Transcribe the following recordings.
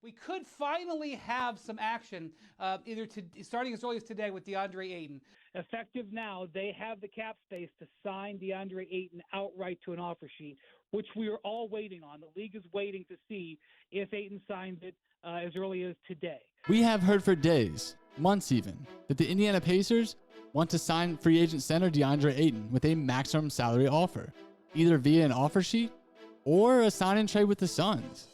we could finally have some action starting as early as today with Deandre Ayton. Effective now, they have the cap space to sign Deandre Ayton outright to an offer sheet, which we are all waiting on. The league is waiting to see if Ayton signs it as early as today. We have heard for days, months even, that the Indiana Pacers want to sign free agent center Deandre Ayton with a maximum salary offer, either via an offer sheet or a sign and trade with the Suns.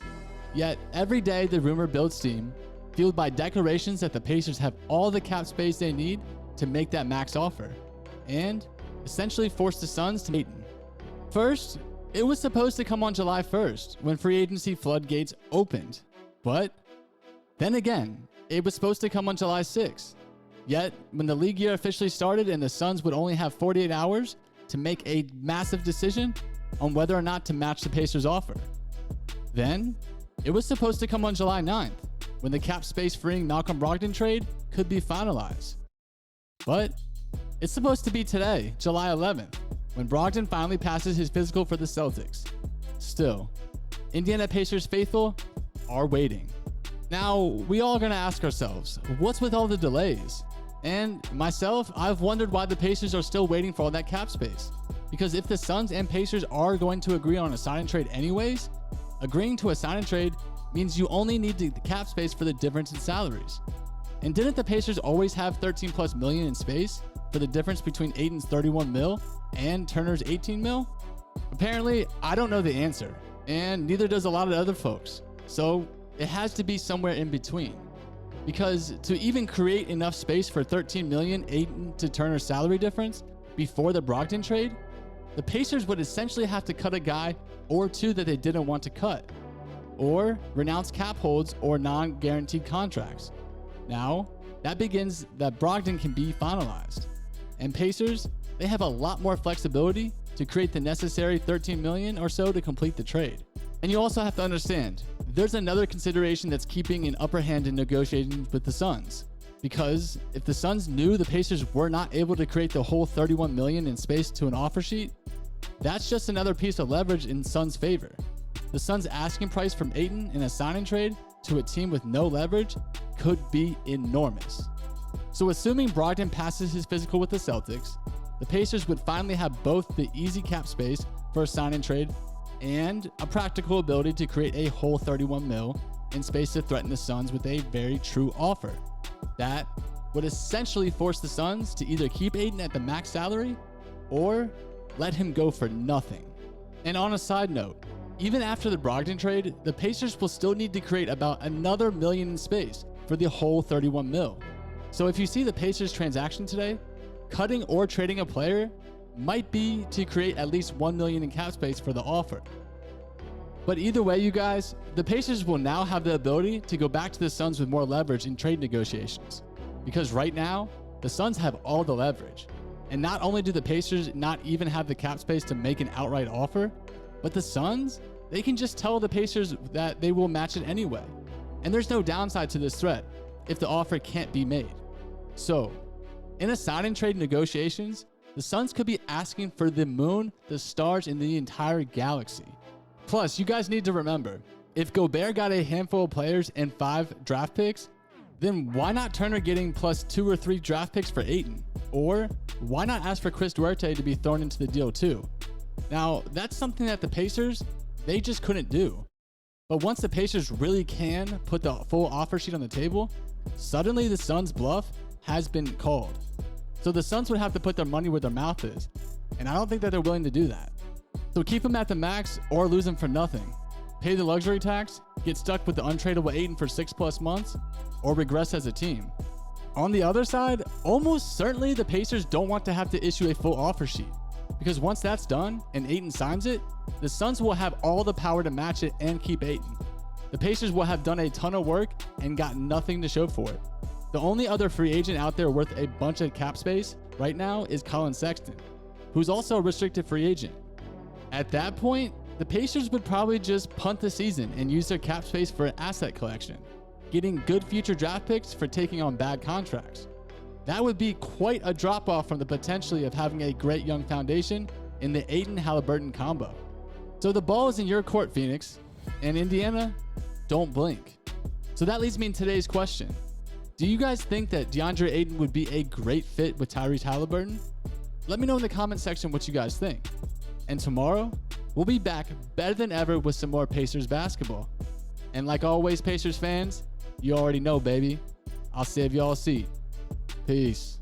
Yet every day the rumor builds steam, fueled by declarations that the Pacers have all the cap space they need to make that max offer, and essentially force the Suns to Ayton. First, it was supposed to come on July 1st when free agency floodgates opened, but then again, it was supposed to come on July 6th. Yet, when the league year officially started and the Suns would only have 48 hours to make a massive decision on whether or not to match the Pacers' offer, then it was supposed to come on July 9th when the cap space freeing Malcolm Brogdon trade could be finalized. But it's supposed to be today, July 11th, when Brogdon finally passes his physical for the Celtics. Still, Indiana Pacers faithful are waiting. Now, we all gonna ask ourselves, what's with all the delays? And myself, I've wondered why the Pacers are still waiting for all that cap space. Because if the Suns and Pacers are going to agree on a sign and trade anyways, agreeing to a sign and trade means you only need the cap space for the difference in salaries. And didn't the Pacers always have 13 plus million in space for the difference between Ayton's 31 mil and Turner's 18 mil? Apparently, I don't know the answer, and neither does a lot of other folks. So it has to be somewhere in between. Because to even create enough space for 13 million Ayton to Turner's salary difference before the Brogdon trade, the Pacers would essentially have to cut a guy or two that they didn't want to cut, or renounce cap holds or non-guaranteed contracts. Now, that begins that Brogdon can be finalized. And Pacers, they have a lot more flexibility to create the necessary 13 million or so to complete the trade. And you also have to understand, there's another consideration that's keeping an upper hand in negotiations with the Suns. Because if the Suns knew the Pacers were not able to create the whole 31 million in space to an offer sheet, that's just another piece of leverage in Suns' favor. The Suns' asking price from Ayton in a sign-and trade to a team with no leverage could be enormous. So assuming Brogdon passes his physical with the Celtics, the Pacers would finally have both the easy cap space for a sign and trade and a practical ability to create a whole 31 mil in space to threaten the Suns with a very true offer. That would essentially force the Suns to either keep Ayton at the max salary or let him go for nothing. And on a side note, even after the Brogdon trade, the Pacers will still need to create about another million in space for the whole 31 mil. So if you see the Pacers transaction today, cutting or trading a player might be to create at least 1 million in cap space for the offer. But either way, you guys, the Pacers will now have the ability to go back to the Suns with more leverage in trade negotiations. Because right now, the Suns have all the leverage. And not only do the Pacers not even have the cap space to make an outright offer, but the Suns, they can just tell the Pacers that they will match it anyway. And there's no downside to this threat if the offer can't be made. So, in a sign and trade negotiations, the Suns could be asking for the moon, the stars, and the entire galaxy. Plus, you guys need to remember, if Gobert got a handful of players and 5 draft picks, then why not Turner getting plus 2 or 3 draft picks for Ayton? Or why not ask for Chris Duarte to be thrown into the deal too? Now, that's something that the Pacers, they just couldn't do. But once the Pacers really can put the full offer sheet on the table, suddenly the Suns' bluff has been called. So the Suns would have to put their money where their mouth is. And I don't think that they're willing to do that. So keep them at the max or lose them for nothing. Pay the luxury tax, get stuck with the untradeable Ayton for 6+ months, or regress as a team. On the other side, almost certainly the Pacers don't want to have to issue a full offer sheet. Because once that's done and Ayton signs it, the Suns will have all the power to match it and keep Ayton. The Pacers will have done a ton of work and got nothing to show for it. The only other free agent out there worth a bunch of cap space right now is Colin Sexton, who's also a restricted free agent. At that point, the Pacers would probably just punt the season and use their cap space for an asset collection, getting good future draft picks for taking on bad contracts. That would be quite a drop-off from the potentially of having a great young foundation in the Ayton-Haliburton combo. So the ball is in your court, Phoenix, and Indiana, don't blink. So that leads me in today's question. Do you guys think that Deandre Ayton would be a great fit with Tyrese Haliburton? Let me know in the comment section what you guys think. And tomorrow, we'll be back better than ever with some more Pacers basketball. And like always, Pacers fans, you already know, baby. I'll save y'all a seat. Peace.